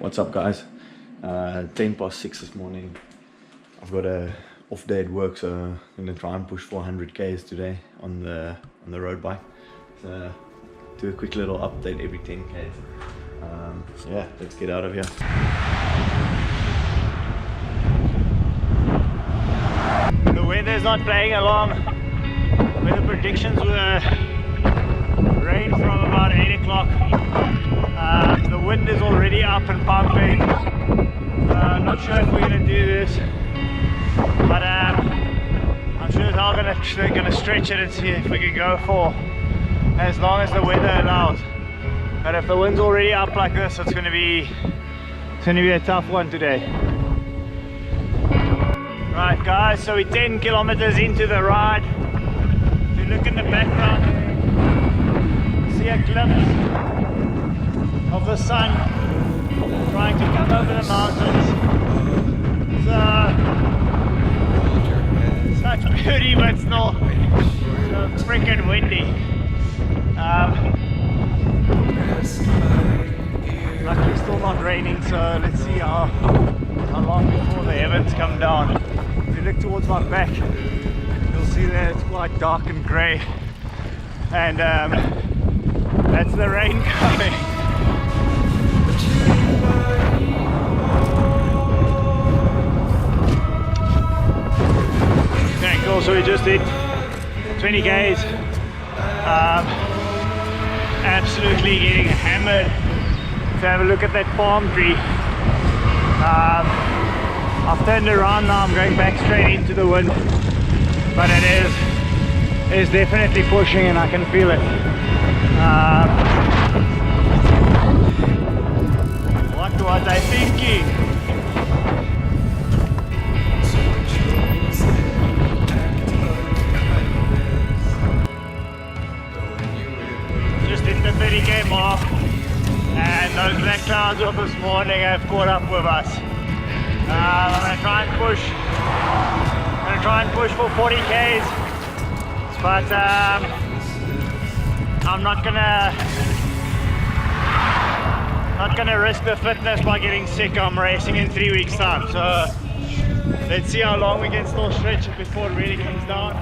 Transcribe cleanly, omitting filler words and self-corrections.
What's up, guys? 10 past 6 this morning. I've got a off day at work, so I'm gonna try and push 400 k's today on the road bike. So do a quick little update every 10 k's. Yeah, let's get out of here. The weather's not playing along. Weather predictions were rain from about 8 o'clock. The wind is already up and pumping. Not sure if we're gonna do this, but I'm sure they're gonna stretch it and see if we can go for as long as the weather allows. But if the wind's already up like this, it's gonna be a tough one today. Right, guys, so we're 10 kilometers into the ride. If you look in the background, see a glimpse of the sun trying to come over the mountains. It's such beauty, but still so freaking windy. Luckily still not raining, so let's see how long before the heavens come down. If you look towards my back, you'll see that it's quite dark and grey, and that's the rain coming. Okay, cool, so we just did 20 k's. Absolutely getting hammered. So have a look at that palm tree. I've turned around now, I'm going back straight into the wind, but it is definitely pushing and I can feel it. What was I thinking? Just hit the 30k mark, and those black clouds of this morning have caught up with us. I'm going to try and push for 40 k's, but I'm not gonna risk the fitness by getting sick. I'm racing in 3 weeks time, so let's see how long we can still stretch it before it really comes down.